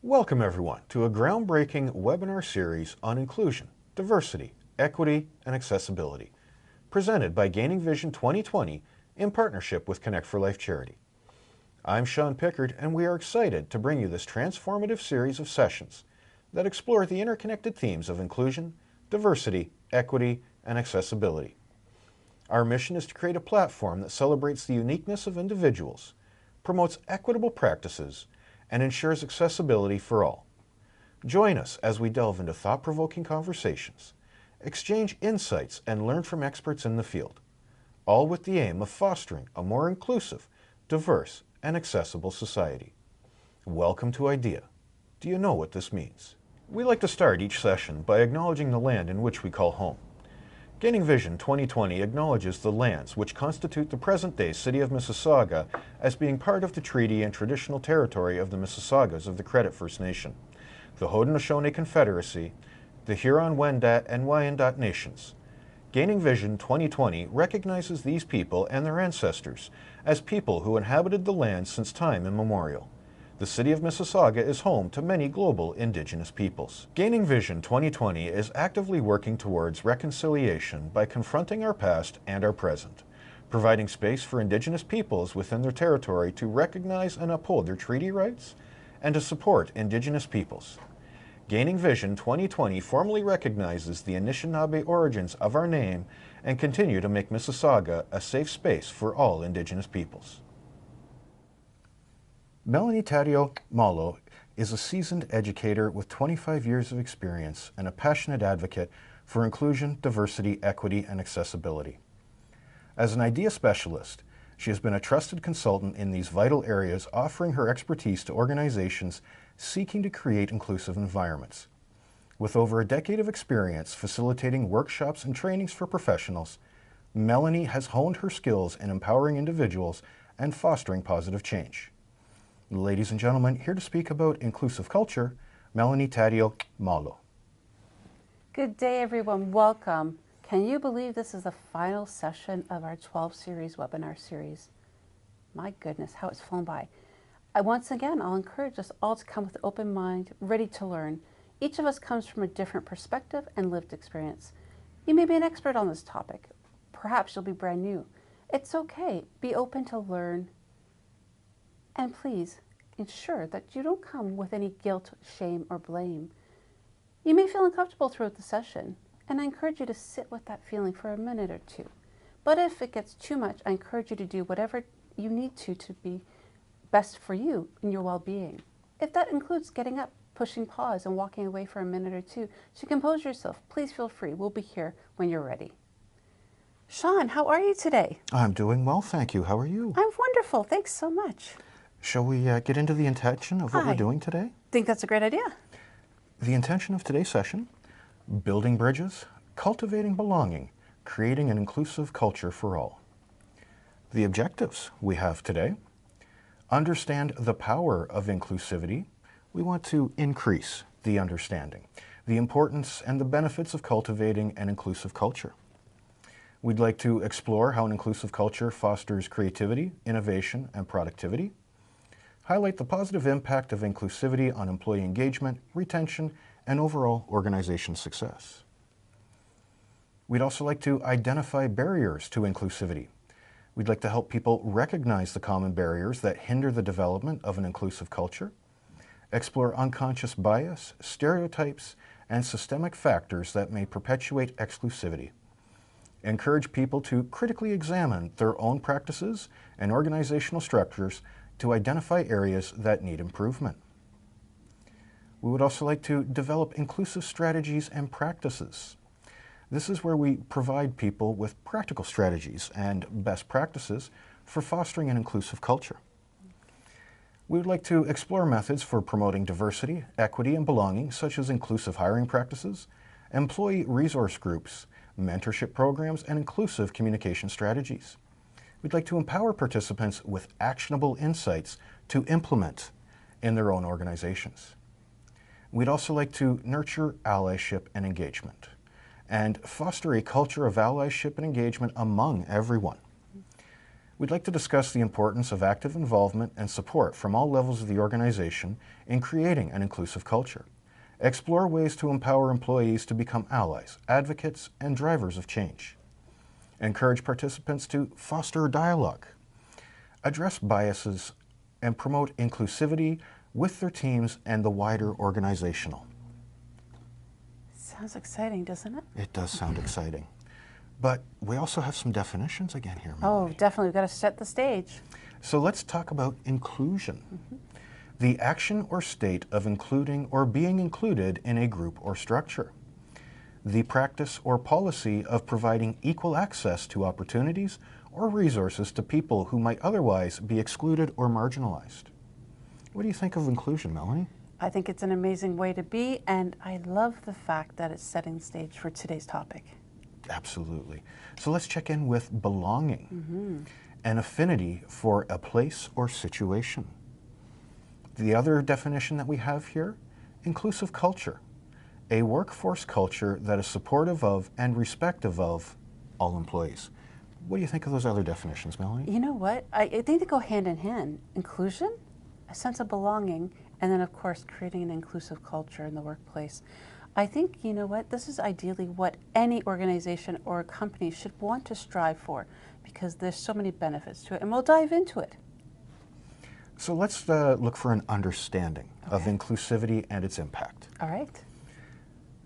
Welcome everyone to a groundbreaking webinar series on inclusion, diversity, equity, and accessibility, presented by Gaining Vision 2020 in partnership with Connect for Life Charity. I'm Sean Pickard, and we are excited to bring you this transformative series of sessions that explore the interconnected themes of inclusion, diversity, equity, and accessibility. Our mission is to create a platform that celebrates the uniqueness of individuals, promotes equitable practices, and ensures accessibility for all. Join us as we delve into thought-provoking conversations, exchange insights, and learn from experts in the field, all with the aim of fostering a more inclusive, diverse, and accessible society. Welcome to I.D.E.A. Do you know what this means? We like to start each session by acknowledging the land in which we call home. Gaining Vision 2020 acknowledges the lands which constitute the present-day City of Mississauga as being part of the treaty and traditional territory of the Mississaugas of the Credit First Nation, the Haudenosaunee Confederacy, the Huron-Wendat and Wyandot Nations. Gaining Vision 2020 recognizes these people and their ancestors as people who inhabited the land since time immemorial. The City of Mississauga is home to many global Indigenous peoples. Gaining Vision 2020 is actively working towards reconciliation by confronting our past and our present, providing space for Indigenous peoples within their territory to recognize and uphold their treaty rights, and to support Indigenous peoples. Gaining Vision 2020 formally recognizes the Anishinaabe origins of our name and continue to make Mississauga a safe space for all Indigenous peoples. Melanie I.D.E.A is a seasoned educator with 25 years of experience and a passionate advocate for inclusion, diversity, equity, and accessibility. As an I.D.E.A specialist, she has been a trusted consultant in these vital areas, offering her expertise to organizations seeking to create inclusive environments. With over a decade of experience facilitating workshops and trainings for professionals, Melanie has honed her skills in empowering individuals and fostering positive change. Ladies and gentlemen, here to speak about inclusive culture, Melanie I.D.E.A. Good day, everyone. Welcome. Can you believe this is the final session of our 12-series webinar series? My goodness, how it's flown by. Once again, I'll encourage us all to come with an open mind, ready to learn. Each of us comes from a different perspective and lived experience. You may be an expert on this topic. Perhaps you'll be brand new. It's okay. Be open to learn. And please ensure that you don't come with any guilt, shame, or blame. You may feel uncomfortable throughout the session, and I encourage you to sit with that feeling for a minute or two. But if it gets too much, I encourage you to do whatever you need to be best for you and your well-being. If that includes getting up, pushing pause, and walking away for a minute or two to compose yourself, please feel free. We'll be here when you're ready. Sean, how are you today? I'm doing well, thank you. How are you? I'm wonderful. Thanks so much. Shall we get into the intention of what we're doing today? I think that's a great idea. The intention of today's session: building bridges, cultivating belonging, creating an inclusive culture for all. The objectives we have today: understand the power of inclusivity. We want to increase the understanding, the importance and the benefits of cultivating an inclusive culture. We'd like to explore how an inclusive culture fosters creativity, innovation, and productivity. Highlight the positive impact of inclusivity on employee engagement, retention, and overall organization success. We'd also like to identify barriers to inclusivity. We'd like to help people recognize the common barriers that hinder the development of an inclusive culture, explore unconscious bias, stereotypes, and systemic factors that may perpetuate exclusivity. Encourage people to critically examine their own practices and organizational structures to identify areas that need improvement. We would also like to develop inclusive strategies and practices. This is where we provide people with practical strategies and best practices for fostering an inclusive culture. We would like to explore methods for promoting diversity, equity, and belonging, such as inclusive hiring practices, employee resource groups, mentorship programs, and inclusive communication strategies. We'd like to empower participants with actionable insights to implement in their own organizations. We'd also like to nurture allyship and engagement and foster a culture of allyship and engagement among everyone. We'd like to discuss the importance of active involvement and support from all levels of the organization in creating an inclusive culture. Explore ways to empower employees to become allies, advocates, and drivers of change. Encourage participants to foster dialogue, address biases, and promote inclusivity with their teams and the wider organizational. Sounds exciting, doesn't it? It does sound exciting. But we also have some definitions again here, Oh, Melanie. definitely. We've got to set the stage. So let's talk about inclusion. The action or state of including or being included in a group or structure. The practice or policy of providing equal access to opportunities or resources to people who might otherwise be excluded or marginalized. What do you think of inclusion, Melanie? I think it's an amazing way to be, and I love the fact that it's setting the stage for today's topic. Absolutely. So let's check in with belonging, an affinity for a place or situation. The other definition that we have here, inclusive culture, a workforce culture that is supportive of and respectful of all employees. What do you think of those other definitions, Melanie? You know what? I think they go hand in hand. Inclusion, a sense of belonging, and then, of course, creating an inclusive culture in the workplace. I think, you know what, this is ideally what any organization or company should want to strive for, because there's so many benefits to it, and we'll dive into it. So let's look for an understanding of inclusivity and its impact. All right.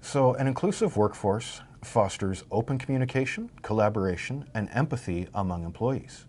So an inclusive workforce fosters open communication, collaboration, and empathy among employees.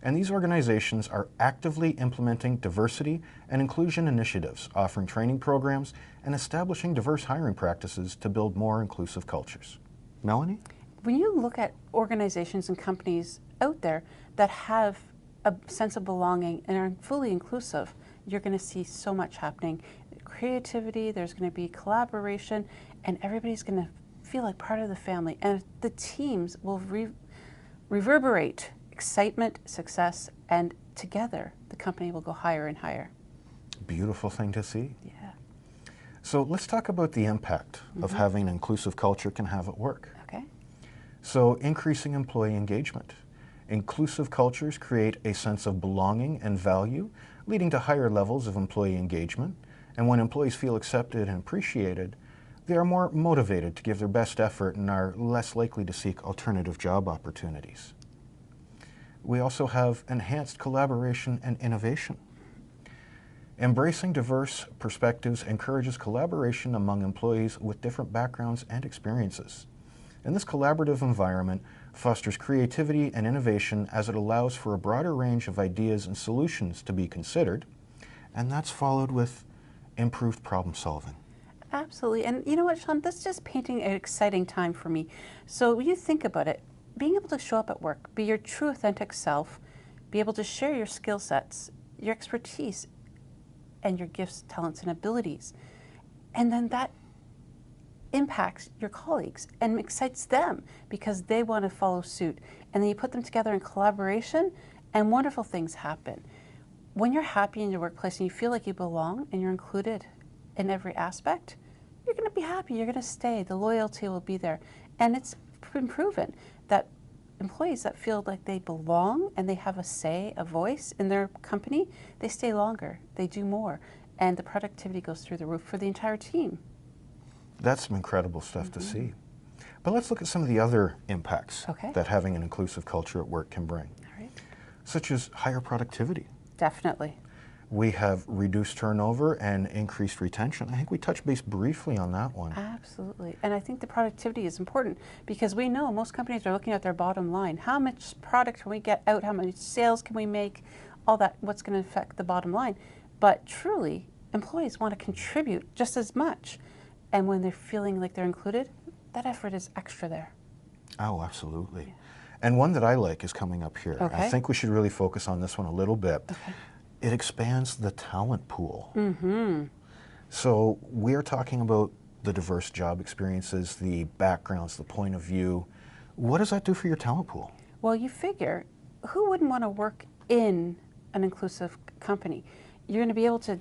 And these organizations are actively implementing diversity and inclusion initiatives, offering training programs, and establishing diverse hiring practices to build more inclusive cultures. Melanie? When you look at organizations and companies out there that have a sense of belonging and are fully inclusive, you're going to see so much happening. Creativity, there's going to be collaboration, and everybody's going to feel like part of the family. And the teams will reverberate excitement, success, and together the company will go higher and higher. Beautiful thing to see. Yeah. So let's talk about the impact of having an inclusive culture can have at work. Okay. So increasing employee engagement. Inclusive cultures create a sense of belonging and value, leading to higher levels of employee engagement. And when employees feel accepted and appreciated, they are more motivated to give their best effort and are less likely to seek alternative job opportunities. We also have enhanced collaboration and innovation. Embracing diverse perspectives encourages collaboration among employees with different backgrounds and experiences. And this collaborative environment fosters creativity and innovation as it allows for a broader range of ideas and solutions to be considered, and that's followed with improved problem solving. Absolutely. And you know what, Sean, that's just painting an exciting time for me. So when you think about it, being able to show up at work, be your true authentic self, be able to share your skill sets, your expertise, and your gifts, talents, and abilities. And then that impacts your colleagues and excites them because they want to follow suit. And then you put them together in collaboration and wonderful things happen. When you're happy in your workplace and you feel like you belong and you're included in every aspect, you're going to be happy, you're going to stay, the loyalty will be there. And it's been proven that employees that feel like they belong and they have a say, a voice in their company, they stay longer, they do more, and the productivity goes through the roof for the entire team. That's some incredible stuff to see. But let's look at some of the other impacts that having an inclusive culture at work can bring, such as higher productivity. Definitely. We have reduced turnover and increased retention. I think we touched base briefly on that one. Absolutely. And I think the productivity is important because we know most companies are looking at their bottom line. How much product can we get out? How much sales can we make? All that, what's going to affect the bottom line. But truly, employees want to contribute just as much. And when they're feeling like they're included, that effort is extra there. Oh, absolutely. Yeah. And one that I like is coming up here. I think we should really focus on this one a little bit. It expands the talent pool. So we're talking about the diverse job experiences, the backgrounds, the point of view. What does that do for your talent pool? Well, you figure, who wouldn't want to work in an inclusive company? You're going to be able to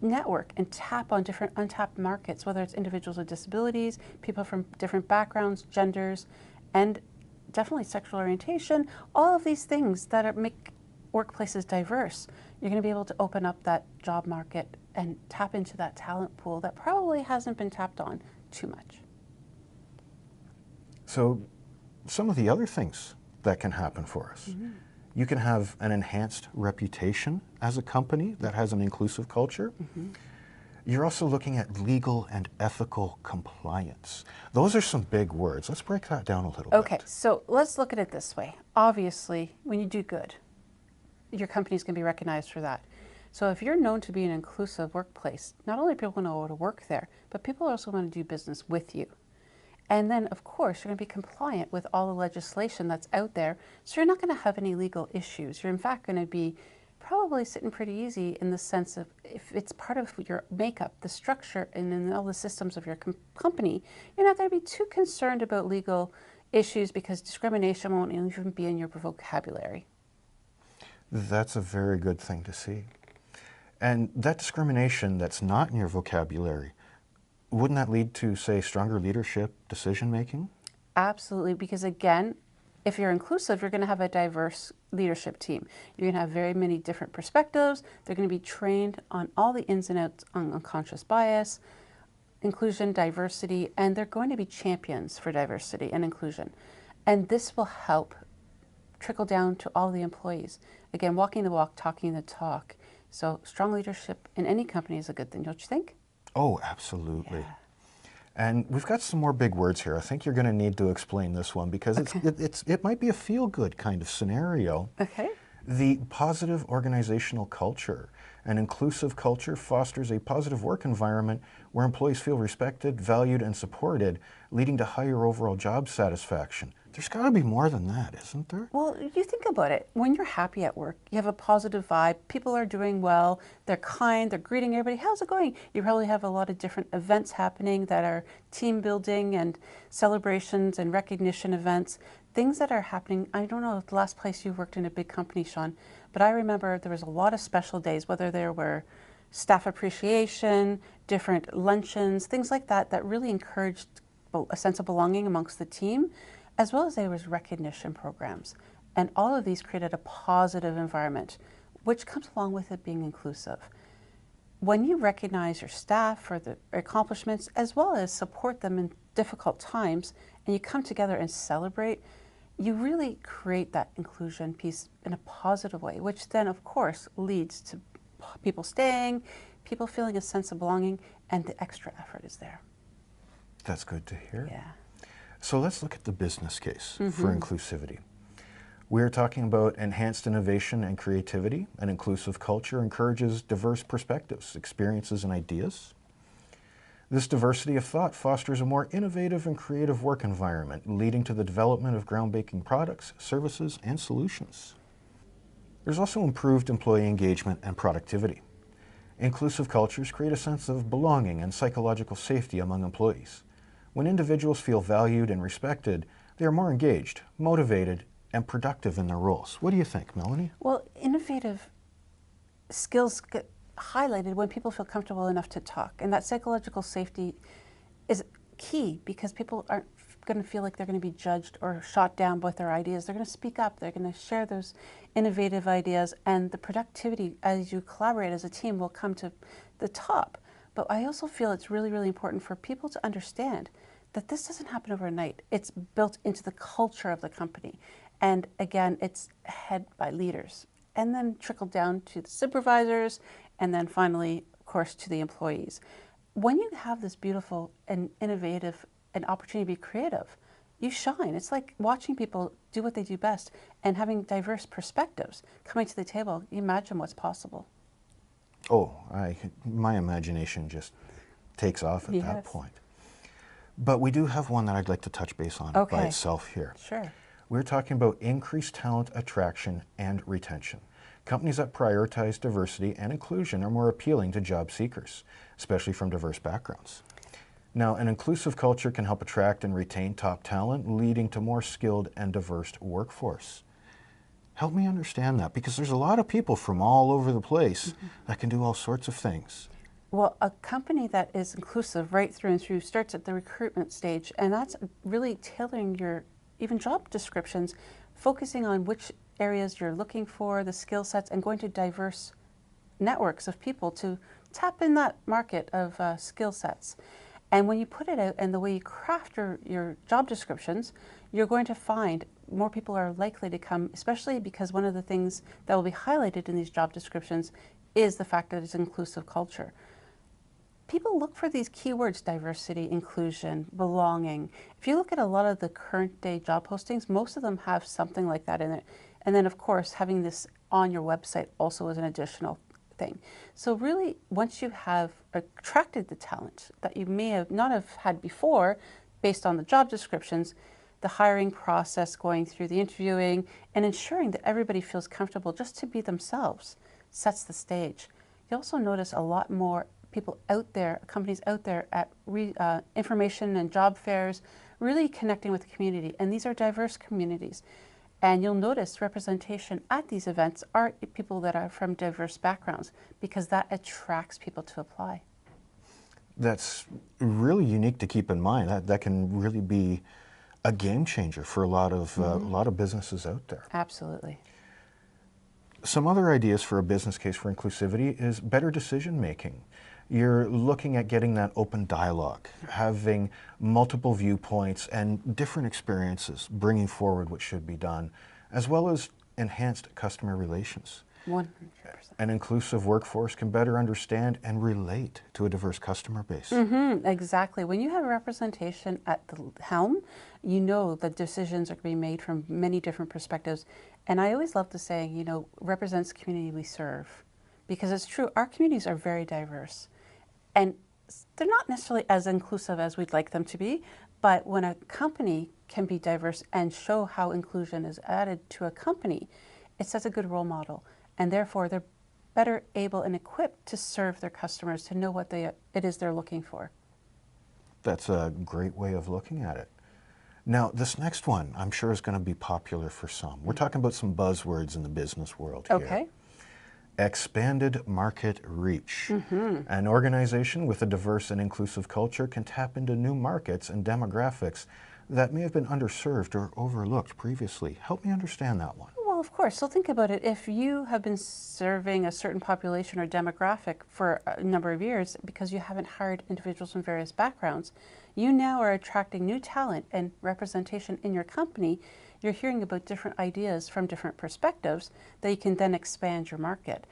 network and tap on different untapped markets, whether it's individuals with disabilities, people from different backgrounds, genders, and definitely sexual orientation, all of these things that make workplaces diverse. You're going to be able to open up that job market and tap into that talent pool that probably hasn't been tapped on too much. So some of the other things that can happen for us. You can have an enhanced reputation as a company that has an inclusive culture. You're also looking at legal and ethical compliance. Those are some big words. Let's break that down a little bit. Okay, so let's look at it this way. Obviously, when you do good, your company's going to be recognized for that. So if you're known to be an inclusive workplace, not only people know how to work there, but people also want to do business with you. And then, of course, you're going to be compliant with all the legislation that's out there, so you're not going to have any legal issues. You're, in fact, going to be probably sitting pretty easy in the sense of if it's part of your makeup, the structure, and in all the systems of your company, you're not going to be too concerned about legal issues because discrimination won't even be in your vocabulary. That's a very good thing to see. And that discrimination that's not in your vocabulary, wouldn't that lead to, say, stronger leadership decision-making? Absolutely, because again, if you're inclusive, you're going to have a diverse leadership team. You're going to have very many different perspectives. They're going to be trained on all the ins and outs on unconscious bias, inclusion, diversity, and they're going to be champions for diversity and inclusion. And this will help trickle down to all the employees. Again, walking the walk, talking the talk. So strong leadership in any company is a good thing, don't you think? Oh, absolutely. Yeah. And we've got some more big words here. I think you're going to need to explain this one because it might be a feel-good kind of scenario. Okay. The positive organizational culture. An inclusive culture fosters a positive work environment where employees feel respected, valued, and supported, leading to higher overall job satisfaction. There's got to be more than that, isn't there? Well, you think about it. When you're happy at work, you have a positive vibe, people are doing well, they're kind, they're greeting everybody. How's it going? You probably have a lot of different events happening that are team building and celebrations and recognition events, things that are happening. I don't know the last place you worked in a big company, Sean, but I remember there was a lot of special days, whether there were staff appreciation, different luncheons, things like that, that really encouraged a sense of belonging amongst the team, as well as there was recognition programs. And all of these created a positive environment, which comes along with it being inclusive. When you recognize your staff for their accomplishments, as well as support them in difficult times, and you come together and celebrate, you really create that inclusion piece in a positive way, which then, of course, leads to people staying, people feeling a sense of belonging, and the extra effort is there. That's good to hear. Yeah. So let's look at the business case for inclusivity. We're talking about enhanced innovation and creativity. An inclusive culture encourages diverse perspectives, experiences, and ideas. This diversity of thought fosters a more innovative and creative work environment, leading to the development of groundbreaking products, services, and solutions. There's also improved employee engagement and productivity. Inclusive cultures create a sense of belonging and psychological safety among employees. When individuals feel valued and respected, they are more engaged, motivated, and productive in their roles. What do you think, Melanie? Well, innovative skills get highlighted when people feel comfortable enough to talk. And that psychological safety is key because people aren't going to feel like they're going to be judged or shot down with their ideas. They're going to speak up. They're going to share those innovative ideas. And the productivity as you collaborate as a team will come to the top. But I also feel it's really, really important for people to understand that this doesn't happen overnight. It's built into the culture of the company. And again, it's led by leaders and then trickled down to the supervisors and then finally, of course, to the employees. When you have this beautiful and innovative and opportunity to be creative, you shine. It's like watching people do what they do best and having diverse perspectives coming to the table. You imagine what's possible. Oh, my imagination just takes off at that point. But we do have one that I'd like to touch base on by itself here. Sure. We're talking about increased talent attraction and retention. Companies that prioritize diversity and inclusion are more appealing to job seekers, especially from diverse backgrounds. Now, an inclusive culture can help attract and retain top talent, leading to more skilled and diverse workforce. Help me understand that, because there's a lot of people from all over the place that can do all sorts of things. Well, a company that is inclusive right through and through starts at the recruitment stage, and that's really tailoring your even job descriptions, focusing on which areas you're looking for, the skill sets, and going to diverse networks of people to tap in that market of skill sets. And when you put it out and the way you craft your job descriptions, you're going to find more people are likely to come, especially because one of the things that will be highlighted in these job descriptions is the fact that it's inclusive culture. People look for these keywords: diversity, inclusion, belonging. If you look at a lot of the current day job postings, most of them have something like that in it. And then of course, having this on your website also is an additional thing. So really, once you have attracted the talent that you may have not have had before based on the job descriptions, the hiring process, going through the interviewing, and ensuring that everybody feels comfortable just to be themselves sets the stage. You also notice a lot more people out there, companies out there at information and job fairs, really connecting with the community. And these are diverse communities. And you'll notice representation at these events are people that are from diverse backgrounds, because that attracts people to apply. That's really unique to keep in mind. That can really be a game changer for a lot of businesses out there. Absolutely. Some other ideas for a business case for inclusivity is better decision making. You're looking at getting that open dialogue, having multiple viewpoints and different experiences, bringing forward what should be done, as well as enhanced customer relations. 100%. An inclusive workforce can better understand and relate to a diverse customer base. Exactly. When you have representation at the helm, you know that decisions are being made from many different perspectives. And I always love the saying, represents the community we serve. Because it's true, our communities are very diverse. And they're not necessarily as inclusive as we'd like them to be, but when a company can be diverse and show how inclusion is added to a company, it sets a good role model. And therefore, they're better able and equipped to serve their customers, to know what it is they're looking for. That's a great way of looking at it. Now, this next one, I'm sure is going to be popular for some. We're talking about some buzzwords in the business world here. Okay. Expanded market reach. An organization with a diverse and inclusive culture can tap into new markets and demographics that may have been underserved or overlooked previously. Help me understand that one. Well, of course. So think about it. If you have been serving a certain population or demographic for a number of years because you haven't hired individuals from various backgrounds, you now are attracting new talent and representation in your company. You're hearing about different ideas from different perspectives that you can then expand your market.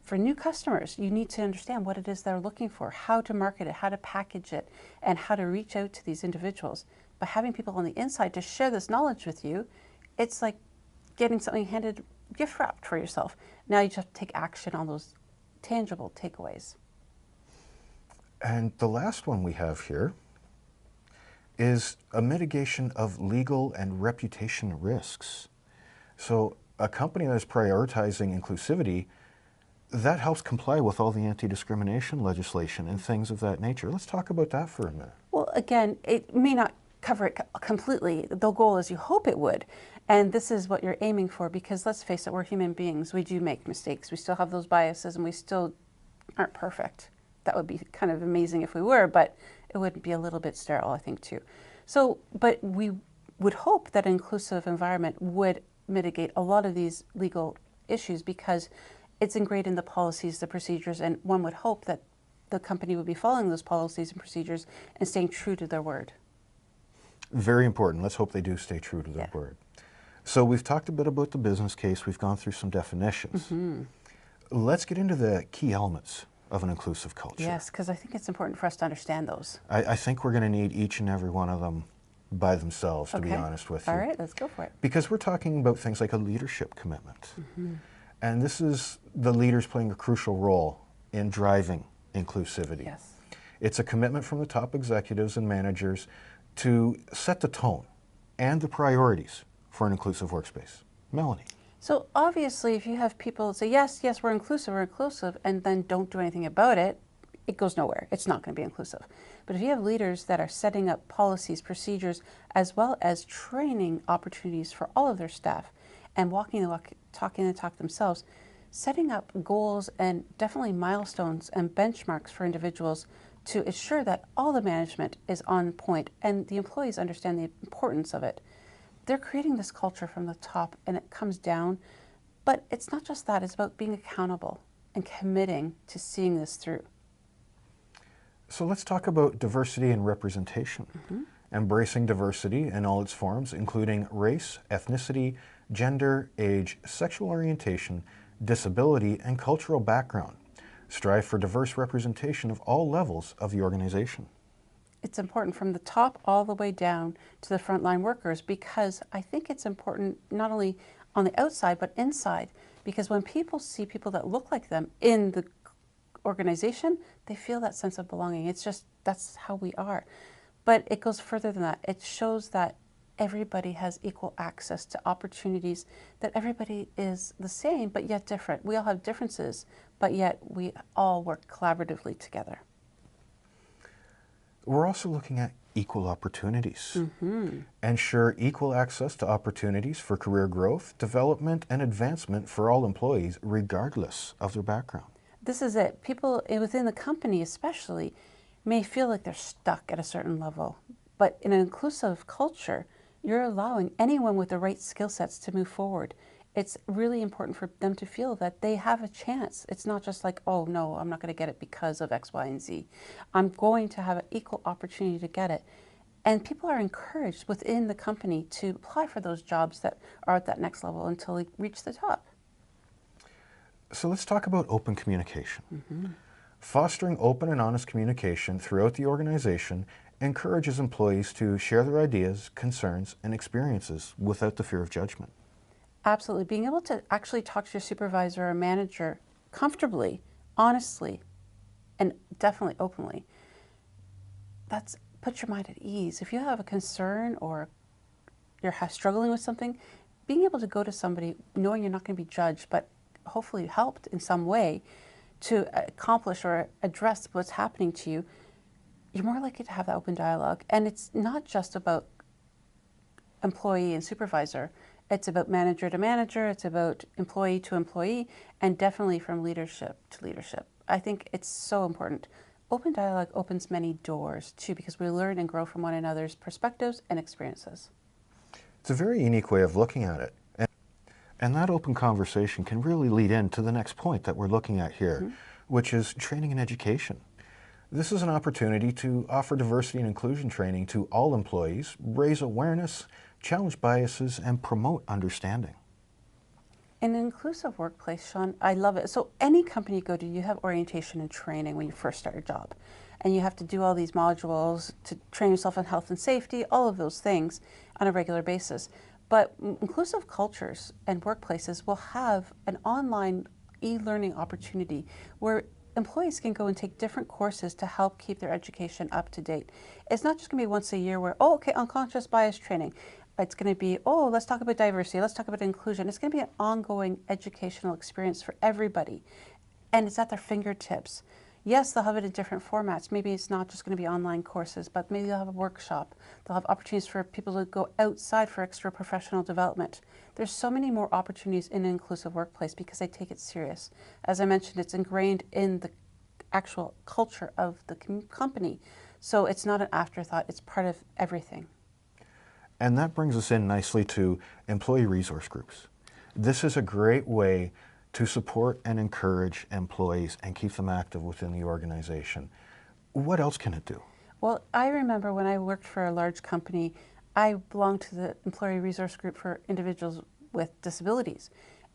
For new customers, you need to understand what it is they're looking for, how to market it, how to package it, and how to reach out to these individuals. By having people on the inside to share this knowledge with you, it's like getting something handed gift wrapped for yourself. Now you just have to take action on those tangible takeaways. And the last one we have here is a mitigation of legal and reputation risks. So a company that is prioritizing inclusivity, that helps comply with all the anti-discrimination legislation and things of that nature. Let's talk about that for a minute. Well, again, it may not cover it completely. The goal is you hope it would. And this is what you're aiming for, because let's face it, we're human beings. We do make mistakes. We still have those biases and we still aren't perfect. That would be kind of amazing if we were, but it would be a little bit sterile, I think, too. So, but we would hope that an inclusive environment would mitigate a lot of these legal issues because it's ingrained in the policies, the procedures, and one would hope that the company would be following those policies and procedures and staying true to their word. Very important. Let's hope they do stay true to their word. So we've talked a bit about the business case. We've gone through some definitions. Let's get into the key elements of an inclusive culture. Yes, because I think it's important for us to understand those. I think we're going to need each and every one of them by themselves, to be honest with you. All right, let's go for it. Because we're talking about things like a leadership commitment. And this is the leaders playing a crucial role in driving inclusivity. Yes. It's a commitment from the top executives and managers to set the tone and the priorities for an inclusive workspace. Melanie. So obviously, if you have people say, yes, yes, we're inclusive, and then don't do anything about it, it goes nowhere. It's not going to be inclusive. But if you have leaders that are setting up policies, procedures, as well as training opportunities for all of their staff and walking the walk, talking the talk themselves, setting up goals and definitely milestones and benchmarks for individuals to ensure that all the management is on point and the employees understand the importance of it. they're creating this culture from the top and it comes down. But it's not just that, it's about being accountable and committing to seeing this through. So let's talk about diversity and representation. Embracing diversity in all its forms, including race, ethnicity, gender, age, sexual orientation, disability, and cultural background. Strive for diverse representation of all levels of the organization. It's important from the top all the way down to the frontline workers, because I think it's important not only on the outside but inside, because when people see people that look like them in the organization, they feel that sense of belonging. It's just, that's how we are. But it goes further than that. It shows that everybody has equal access to opportunities, that everybody is the same but yet different. We all have differences, but yet we all work collaboratively together. We're also looking at equal opportunities. Ensure equal access to opportunities for career growth, development, and advancement for all employees, regardless of their background. This is it. People within the company especially may feel like they're stuck at a certain level, but in an inclusive culture, you're allowing anyone with the right skill sets to move forward. It's really important for them to feel that they have a chance. It's not just like, oh no, I'm not going to get it because of X, Y, and Z. I'm going to have an equal opportunity to get it. And people are encouraged within the company to apply for those jobs that are at that next level until they reach the top. So let's talk about open communication. Fostering open and honest communication throughout the organization encourages employees to share their ideas, concerns, and experiences without the fear of judgment. Absolutely. Being able to actually talk to your supervisor or manager comfortably, honestly, and definitely openly, that's put your mind at ease. If you have a concern or you're struggling with something, being able to go to somebody knowing you're not going to be judged, but hopefully helped in some way to accomplish or address what's happening to you, you're more likely to have that open dialogue. And it's not just about employee and supervisor. It's about manager to manager, it's about employee to employee, and definitely from leadership to leadership. I think it's so important. Open dialogue opens many doors too, because we learn and grow from one another's perspectives and experiences. It's a very unique way of looking at it. And that open conversation can really lead into the next point that we're looking at here, which is training and education. This is an opportunity to offer diversity and inclusion training to all employees, raise awareness, challenge biases, and promote understanding. In an inclusive workplace, Sean, I love it. So any company you go to, you have orientation and training when you first start your job. And you have to do all these modules to train yourself on health and safety, all of those things on a regular basis. But inclusive cultures and workplaces will have an online e-learning opportunity where employees can go and take different courses to help keep their education up to date. It's not just going to be once a year where, oh, okay, unconscious bias training. It's going to be, oh, let's talk about diversity, let's talk about inclusion. It's going to be an ongoing educational experience for everybody. And it's at their fingertips. Yes, they'll have it in different formats. Maybe it's not just going to be online courses, but maybe they'll have a workshop. They'll have opportunities for people to go outside for extra professional development. There's so many more opportunities in an inclusive workplace because they take it serious. As I mentioned, it's ingrained in the actual culture of the company. So it's not an afterthought, it's part of everything. And that brings us in nicely to employee resource groups. This is a great way to support and encourage employees and keep them active within the organization. What else can it do? Well, I remember when I worked for a large company, I belonged to the employee resource group for individuals with disabilities.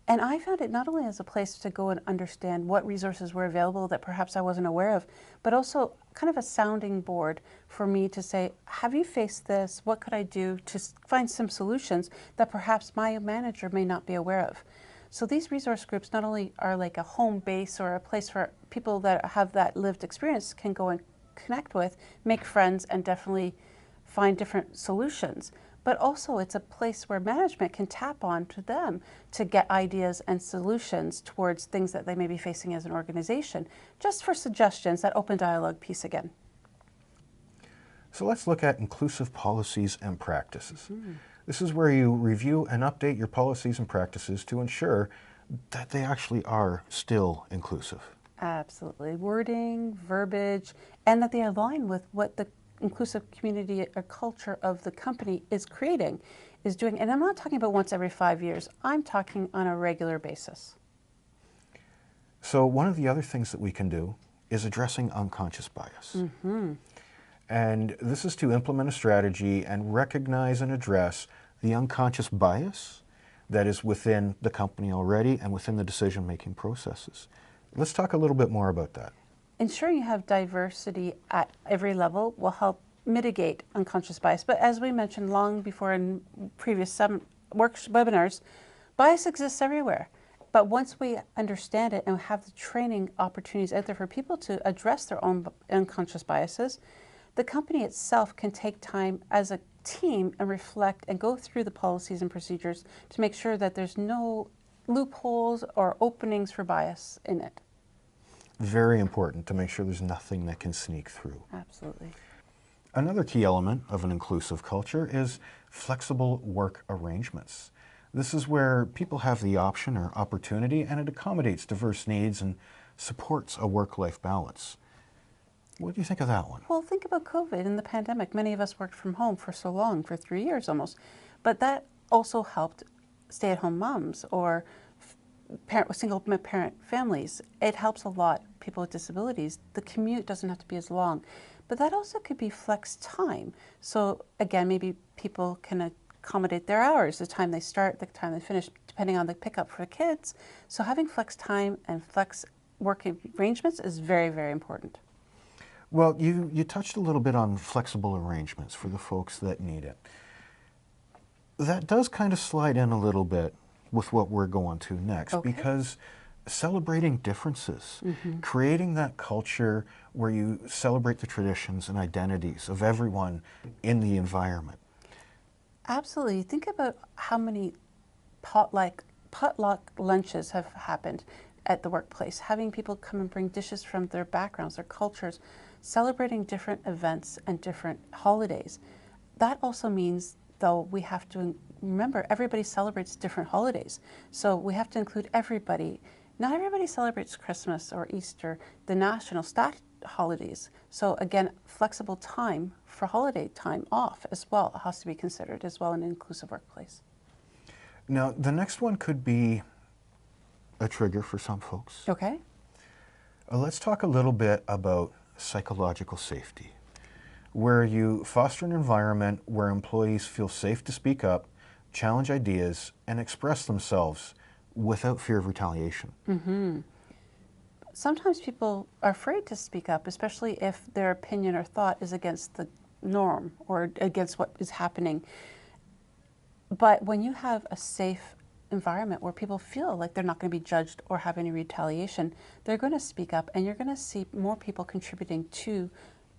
And I found it not only as a place to go and understand what resources were available that perhaps I wasn't aware of, but also kind of a sounding board for me to say, have you faced this? What could I do to find some solutions that perhaps my manager may not be aware of? So these resource groups not only are like a home base or a place where people that have that lived experience can go and connect with, make friends, and definitely find different solutions, but also it's a place where management can tap on to them to get ideas and solutions towards things that they may be facing as an organization, just for suggestions, that open dialogue piece again. So let's look at inclusive policies and practices. This is where you review and update your policies and practices to ensure that they actually are still inclusive. Absolutely. Wording, verbiage, and that they align with what the inclusive community or culture of the company is creating. is doing, and I'm not talking about once every 5 years, I'm talking on a regular basis. So one of the other things that we can do is addressing unconscious bias. And this is to implement a strategy and recognize and address the unconscious bias that is within the company already and within the decision-making processes. Let's talk a little bit more about that. Ensuring you have diversity at every level will help mitigate unconscious bias. But as we mentioned long before in previous webinars, bias exists everywhere. But once we understand it and have the training opportunities out there for people to address their own unconscious biases, the company itself can take time as a team and reflect and go through the policies and procedures to make sure that there's no loopholes or openings for bias in it. Very important to make sure there's nothing that can sneak through. Absolutely. Another key element of an inclusive culture is flexible work arrangements. This is where people have the option or opportunity, and it accommodates diverse needs and supports a work-life balance. What do you think of that one? Well, think about COVID and the pandemic. Many of us worked from home for so long, for 3 years almost. But that also helped stay-at-home moms or single parent families. It helps a lot, people with disabilities. The commute doesn't have to be as long. But that also could be flex time. So again, maybe people can accommodate their hours, the time they start, the time they finish, depending on the pickup for the kids. So having flex time and flex work arrangements is very, very important. Well, you touched a little bit on flexible arrangements for the folks that need it. That does kind of slide in a little bit with what we're going to next, because celebrating differences, creating that culture where you celebrate the traditions and identities of everyone in the environment. Absolutely. Think about how many potluck lunches have happened at the workplace, having people come and bring dishes from their backgrounds, their cultures, celebrating different events and different holidays. That also means, though, we have to remember everybody celebrates different holidays. So we have to include everybody. Not everybody celebrates Christmas or Easter, the national stat holidays. So again, flexible time for holiday time off as well has to be considered as well in an inclusive workplace. Now, the next one could be a trigger for some folks. Okay. Let's talk a little bit about psychological safety, where you foster an environment where employees feel safe to speak up, challenge ideas, and express themselves without fear of retaliation. Sometimes people are afraid to speak up, especially if their opinion or thought is against the norm or against what is happening. But when you have a safe environment where people feel like they're not going to be judged or have any retaliation, they're going to speak up, and you're going to see more people contributing to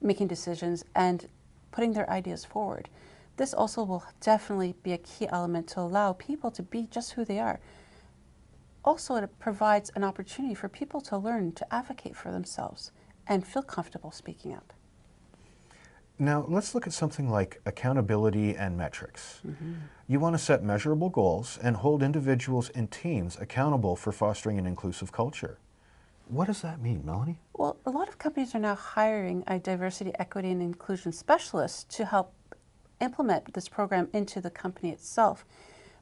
making decisions and putting their ideas forward. This also will definitely be a key element to allow people to be just who they are. Also, it provides an opportunity for people to learn to advocate for themselves and feel comfortable speaking up. Now, let's look at something like accountability and metrics. You want to set measurable goals and hold individuals and teams accountable for fostering an inclusive culture. What does that mean, Melanie? Well, a lot of companies are now hiring a diversity, equity, and inclusion specialist to help implement this program into the company itself.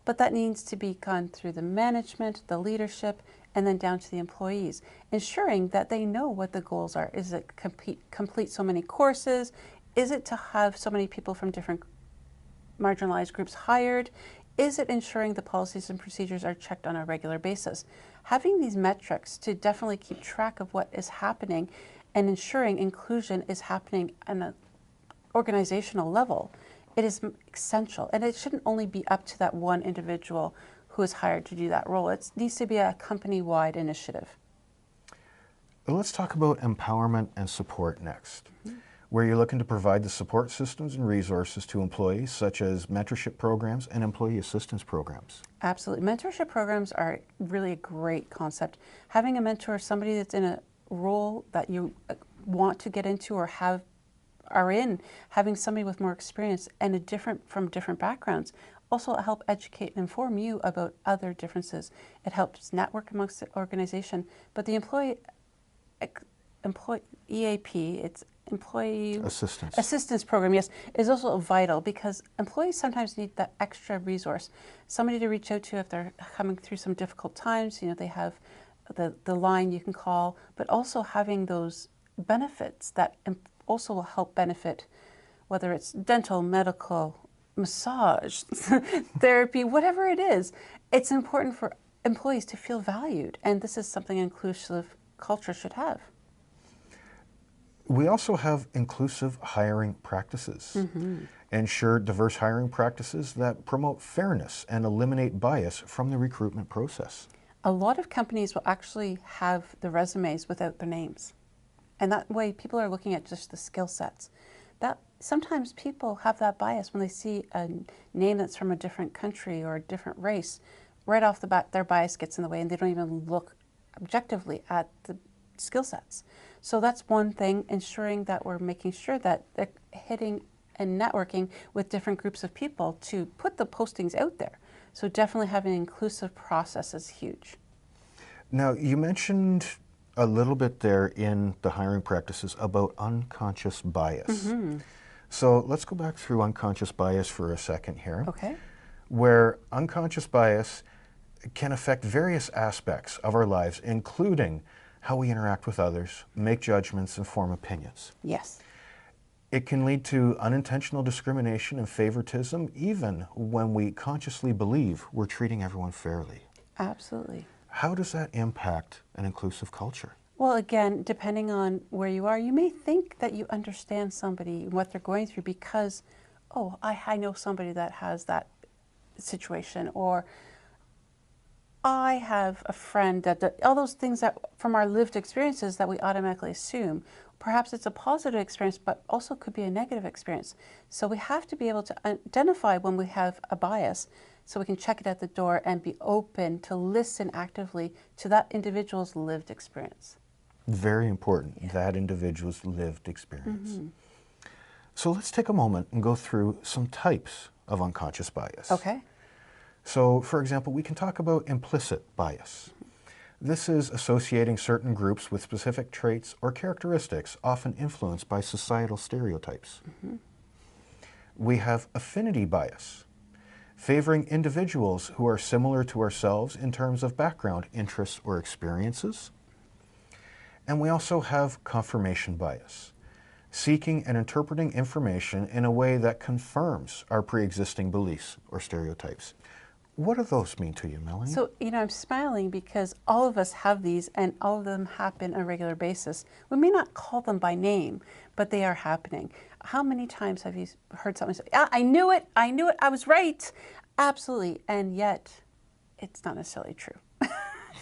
But that needs to be gone through the management, the leadership, and then down to the employees, ensuring that they know what the goals are. Is it complete so many courses? Is it to have so many people from different marginalized groups hired? Is it ensuring the policies and procedures are checked on a regular basis? Having these metrics to definitely keep track of what is happening and ensuring inclusion is happening on an organizational level, it is essential. And it shouldn't only be up to that one individual who is hired to do that role. It needs to be a company-wide initiative. Let's talk about empowerment and support next, where you're looking to provide the support systems and resources to employees, such as mentorship programs and employee assistance programs. Absolutely. Mentorship programs are really a great concept. Having a mentor, somebody that's in a role that you want to get into or having somebody with more experience and from different backgrounds also help educate and inform you about other differences. It helps network amongst the organization, but the EAP, it's employee Assistance. program, yes, is also vital because employees sometimes need that extra resource, somebody to reach out to if they're coming through some difficult times. They have the line you can call, but also having those benefits that also will help benefit, whether it's dental, medical, massage, therapy, whatever it is. It's important for employees to feel valued, and this is something an inclusive culture should have. We also have inclusive hiring practices. Ensure diverse hiring practices that promote fairness and eliminate bias from the recruitment process. A lot of companies will actually have the resumes without their names. And that way people are looking at just the skill sets. That sometimes people have that bias when they see a name that's from a different country or a different race. Right off the bat, their bias gets in the way and they don't even look objectively at the skill sets. So that's one thing, ensuring that we're making sure that they're hitting and networking with different groups of people to put the postings out there. So definitely having an inclusive process is huge. Now, you mentioned a little bit there in the hiring practices about unconscious bias. So let's go back through unconscious bias for a second here. Okay. Where unconscious bias can affect various aspects of our lives, including how we interact with others, make judgments, and form opinions. Yes. It can lead to unintentional discrimination and favoritism, even when we consciously believe we're treating everyone fairly. Absolutely. How does that impact an inclusive culture? Well, again, depending on where you are, you may think that you understand somebody, what they're going through because, oh, I know somebody that has that situation, or I have a friend that all those things that from our lived experiences that we automatically assume. Perhaps it's a positive experience, but also could be a negative experience. So we have to be able to identify when we have a bias so we can check it at the door and be open to listen actively to that individual's lived experience. Very important, that individual's lived experience. So let's take a moment and go through some types of unconscious bias. Okay. So, for example, we can talk about implicit bias. This is associating certain groups with specific traits or characteristics often influenced by societal stereotypes. We have affinity bias, favoring individuals who are similar to ourselves in terms of background, interests, or experiences. And we also have confirmation bias, seeking and interpreting information in a way that confirms our pre-existing beliefs or stereotypes. What do those mean to you, Melanie? So, I'm smiling because all of us have these and all of them happen on a regular basis. We may not call them by name, but they are happening. How many times have you heard someone say, I knew it, I was right. Absolutely. And yet, it's not necessarily true.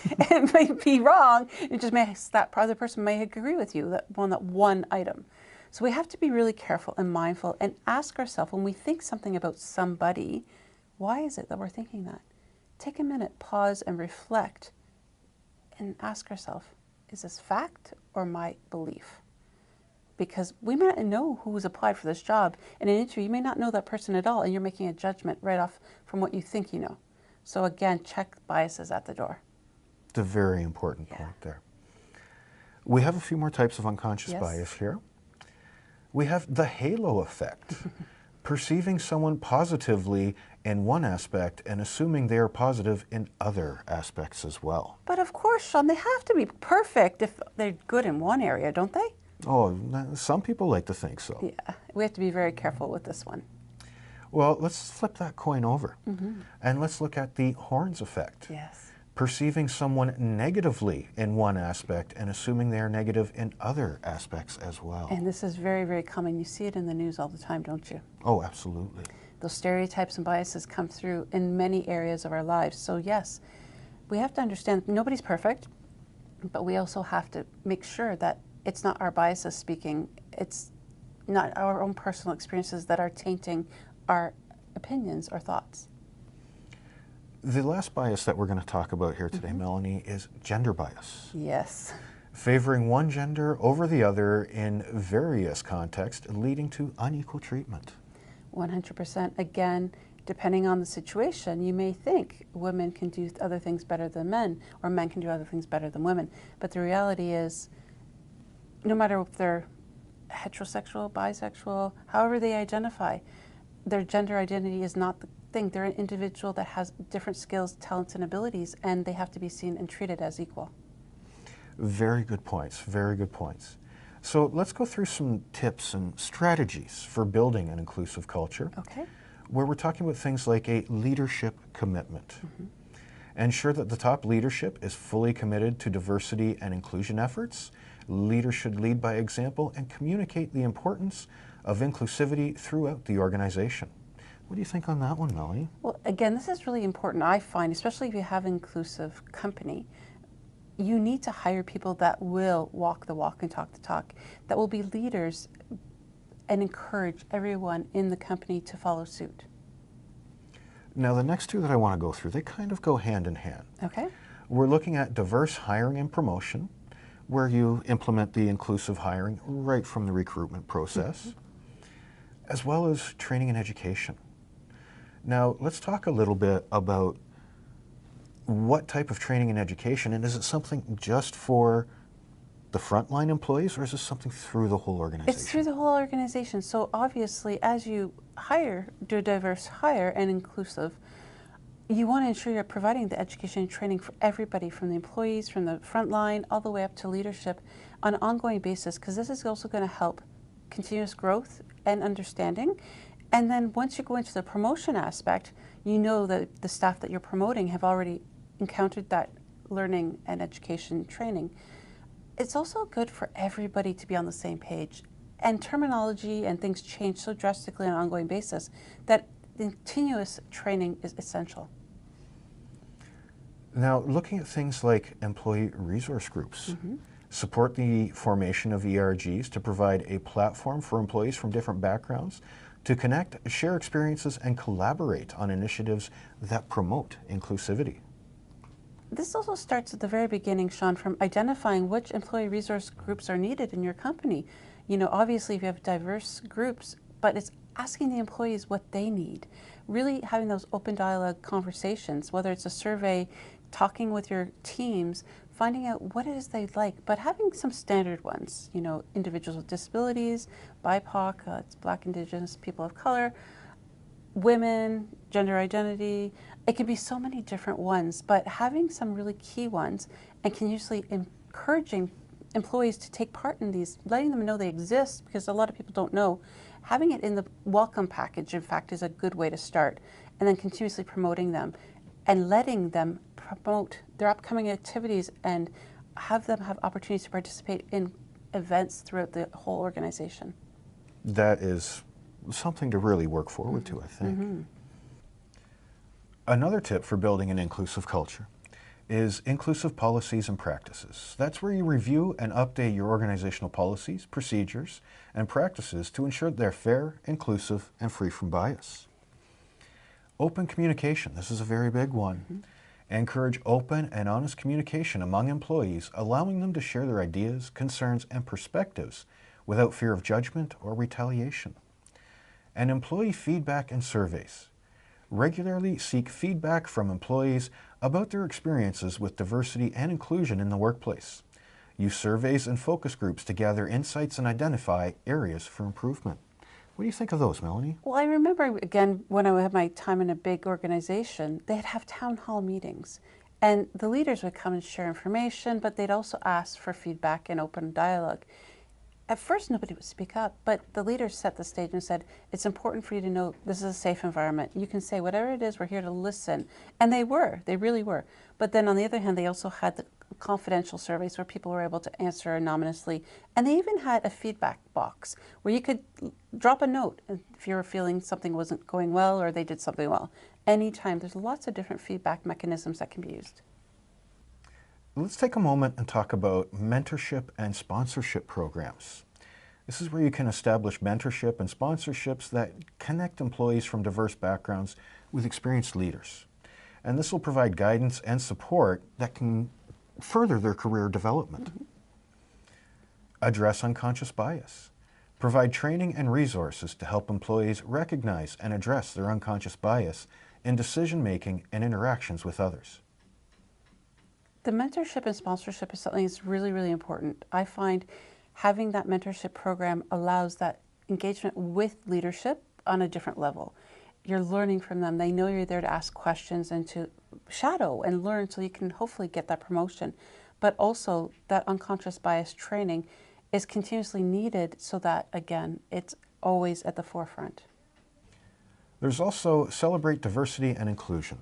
It might be wrong. It just may, that other person may agree with you, that one item. So we have to be really careful and mindful and ask ourselves when we think something about somebody, why is it that we're thinking that? Take a minute, pause and reflect and ask ourselves, is this fact or my belief? Because we may not know who's applied for this job. In an interview, you may not know that person at all and you're making a judgment right off from what you think you know. So again, check biases at the door. It's a very important point there. We have a few more types of unconscious bias here. We have the halo effect, perceiving someone positively in one aspect and assuming they are positive in other aspects as well. But of course, Sean, they have to be perfect if they're good in one area, don't they? Oh, some people like to think so. Yeah, we have to be very careful with this one. Well, let's flip that coin over and let's look at the horns effect. Yes. Perceiving someone negatively in one aspect and assuming they are negative in other aspects as well. And this is very, very common. You see it in the news all the time, don't you? Oh, absolutely. Those stereotypes and biases come through in many areas of our lives. So yes, we have to understand nobody's perfect, but we also have to make sure that it's not our biases speaking. It's not our own personal experiences that are tainting our opinions or thoughts. The last bias that we're going to talk about here today, Melanie, is gender bias. Yes. Favoring one gender over the other in various contexts, leading to unequal treatment. 100%. Again, depending on the situation, you may think women can do other things better than men, or men can do other things better than women. But the reality is, no matter if they're heterosexual, bisexual, however they identify. Their gender identity is not the thing. They're an individual that has different skills, talents, and abilities, and they have to be seen and treated as equal. Very good points, very good points. So let's go through some tips and strategies for building an inclusive culture. Okay. Where we're talking about things like a leadership commitment. Ensure that the top leadership is fully committed to diversity and inclusion efforts. Leaders should lead by example and communicate the importance of inclusivity throughout the organization. What do you think on that one, Melanie? Well, again, this is really important, I find, especially if you have an inclusive company. You need to hire people that will walk the walk and talk the talk, that will be leaders and encourage everyone in the company to follow suit. Now, the next two that I want to go through, they kind of go hand in hand. Okay. We're looking at diverse hiring and promotion, where you implement the inclusive hiring right from the recruitment process, as well as training and education. Now, let's talk a little bit about what type of training and education, and is it something just for the frontline employees, or is this something through the whole organization? It's through the whole organization. So obviously, as you do a diverse hire and inclusive, you want to ensure you're providing the education and training for everybody, from the employees, from the front line, all the way up to leadership on an ongoing basis, because this is also going to help continuous growth and understanding. And then once you go into the promotion aspect, you know that the staff that you're promoting have already encountered that learning and education training. It's also good for everybody to be on the same page. And terminology and things change so drastically on an ongoing basis that continuous training is essential. Now, looking at things like employee resource groups, support the formation of ERGs to provide a platform for employees from different backgrounds to connect, share experiences, and collaborate on initiatives that promote inclusivity. This also starts at the very beginning, Sean, from identifying which employee resource groups are needed in your company. You know, obviously if you have diverse groups, but it's asking the employees what they need. Really having those open dialogue conversations, whether it's a survey, talking with your teams, finding out what it is they'd like, but having some standard ones. You know, individuals with disabilities, BIPOC, it's Black, Indigenous, people of color, women, gender identity. It can be so many different ones, but having some really key ones and continuously encouraging employees to take part in these, letting them know they exist, because a lot of people don't know. Having it in the welcome package, in fact, is a good way to start, and then continuously promoting them and letting them promote their upcoming activities and have them have opportunities to participate in events throughout the whole organization. That is something to really work forward to, I think. Another tip for building an inclusive culture is inclusive policies and practices. That's where you review and update your organizational policies, procedures, and practices to ensure they're fair, inclusive, and free from bias. Open communication, this is a very big one. Encourage open and honest communication among employees, allowing them to share their ideas, concerns, and perspectives without fear of judgment or retaliation. And employee feedback and surveys. Regularly seek feedback from employees about their experiences with diversity and inclusion in the workplace. Use surveys and focus groups to gather insights and identify areas for improvement. What do you think of those, Melanie? Well, I remember, again, when I had my time in a big organization, they'd have town hall meetings. And the leaders would come and share information, but they'd also ask for feedback and open dialogue. At first, nobody would speak up, but the leaders set the stage and said, it's important for you to know this is a safe environment. You can say whatever it is, we're here to listen. And they really were. But then on the other hand, they also had the confidential surveys where people were able to answer anonymously. And they even had a feedback box where you could drop a note if you were feeling something wasn't going well or they did something well. Anytime, there's lots of different feedback mechanisms that can be used. Let's take a moment and talk about mentorship and sponsorship programs. This is where you can establish mentorship and sponsorships that connect employees from diverse backgrounds with experienced leaders. And this will provide guidance and support that can further their career development. Address unconscious bias. Provide training and resources to help employees recognize and address their unconscious bias in decision-making and interactions with others. The mentorship and sponsorship is something that's really, really important. I find having that mentorship program allows that engagement with leadership on a different level. You're learning from them. They know you're there to ask questions and to shadow and learn so you can hopefully get that promotion. But also that unconscious bias training is continuously needed so that, again, it's always at the forefront. There's also celebrate diversity and inclusion.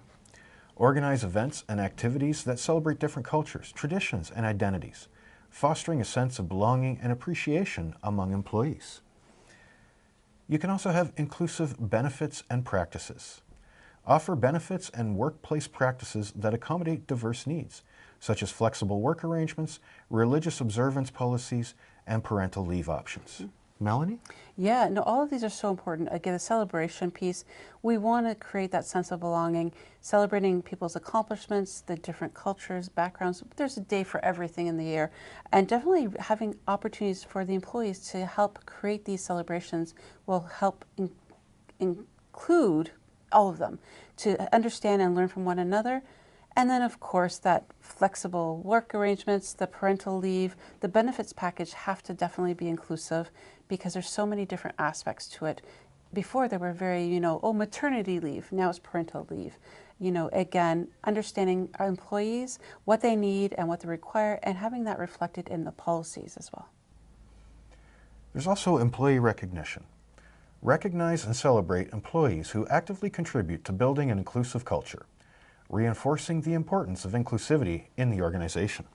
Organize events and activities that celebrate different cultures, traditions, and identities, fostering a sense of belonging and appreciation among employees. You can also have inclusive benefits and practices. Offer benefits and workplace practices that accommodate diverse needs, such as flexible work arrangements, religious observance policies, and parental leave options. Melanie? Yeah, no, all of these are so important. Again, the celebration piece, we want to create that sense of belonging, celebrating people's accomplishments, the different cultures, backgrounds. There's a day for everything in the year. And definitely having opportunities for the employees to help create these celebrations will help include all of them, to understand and learn from one another. And then, of course, that flexible work arrangements, the parental leave, the benefits package have to definitely be inclusive because there's so many different aspects to it. Before there were very, oh, maternity leave. Now it's parental leave. Again, understanding our employees, what they need and what they require, and having that reflected in the policies as well. There's also employee recognition. Recognize and celebrate employees who actively contribute to building an inclusive culture, reinforcing the importance of inclusivity in the organization.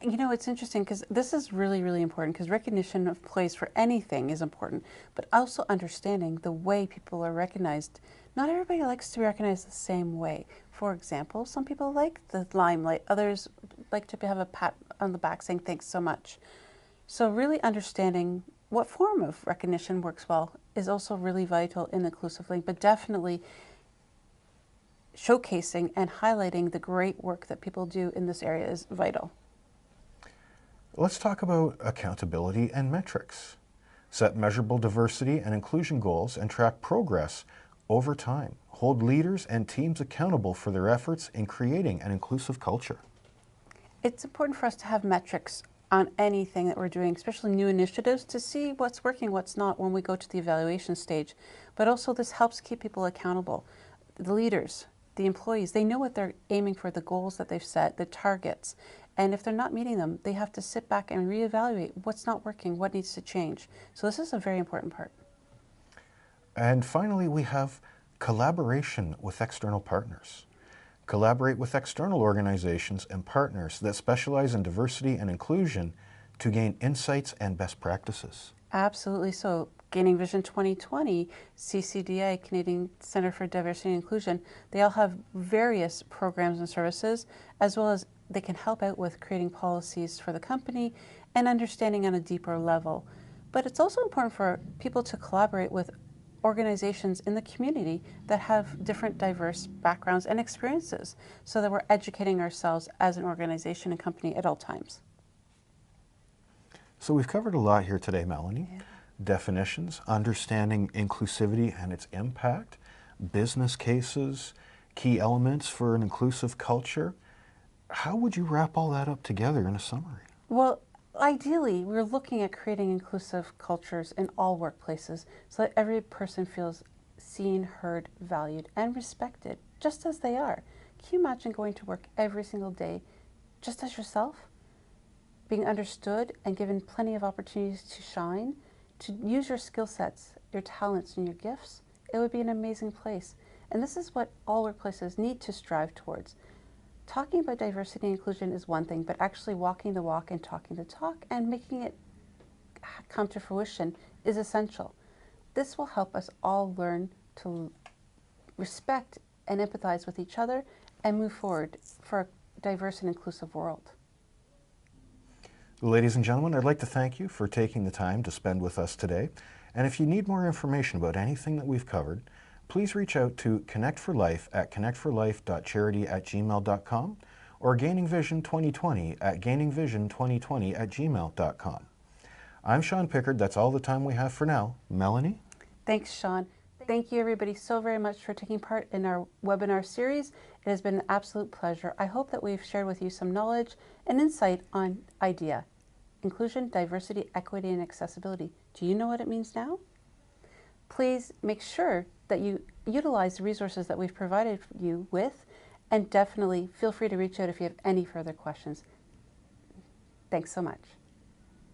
It's interesting because this is really, really important because recognition of employees for anything is important, but also understanding the way people are recognized. Not everybody likes to be recognized the same way. For example, some people like the limelight, others like to have a pat on the back saying thanks so much. So really understanding what form of recognition works well is also really vital in inclusively, but definitely showcasing and highlighting the great work that people do in this area is vital. Let's talk about accountability and metrics. Set measurable diversity and inclusion goals and track progress over time. Hold leaders and teams accountable for their efforts in creating an inclusive culture. It's important for us to have metrics on anything that we're doing, especially new initiatives, to see what's working, what's not when we go to the evaluation stage. But also this helps keep people accountable. The leaders, the employees, they know what they're aiming for, the goals that they've set, the targets. And if they're not meeting them, they have to sit back and reevaluate what's not working, what needs to change. So this is a very important part. And finally, we have collaboration with external partners. Collaborate with external organizations and partners that specialize in diversity and inclusion to gain insights and best practices. Absolutely. So Gaining Vision 2020, CCDA, Canadian Centre for Diversity and Inclusion, they all have various programs and services, as well as they can help out with creating policies for the company and understanding on a deeper level. But it's also important for people to collaborate with organizations in the community that have different diverse backgrounds and experiences so that we're educating ourselves as an organization and company at all times. So we've covered a lot here today, Melanie. Yeah. Definitions, understanding inclusivity and its impact, business cases, key elements for an inclusive culture. How would you wrap all that up together in a summary? Well, ideally, we're looking at creating inclusive cultures in all workplaces so that every person feels seen, heard, valued, and respected just as they are. Can you imagine going to work every single day just as yourself? Being understood and given plenty of opportunities to shine, to use your skill sets, your talents, and your gifts? It would be an amazing place. And this is what all workplaces need to strive towards. Talking about diversity and inclusion is one thing, but actually walking the walk and talking the talk and making it come to fruition is essential. This will help us all learn to respect and empathize with each other and move forward for a diverse and inclusive world. Ladies and gentlemen, I'd like to thank you for taking the time to spend with us today. And if you need more information about anything that we've covered, please reach out to Connect for Life at connectforlife.charity@gmail.com or Gaining Vision 2020 at gainingvision2020@gmail.com. I'm Sean Pickard. That's all the time we have for now. Melanie? Thanks, Sean. Thank you, everybody, so very much for taking part in our webinar series. It has been an absolute pleasure. I hope that we've shared with you some knowledge and insight on I.D.E.A. inclusion, diversity, equity, and accessibility. Do you know what it means now? Please make sure that you utilize the resources that we've provided you with, and definitely feel free to reach out if you have any further questions. Thanks so much.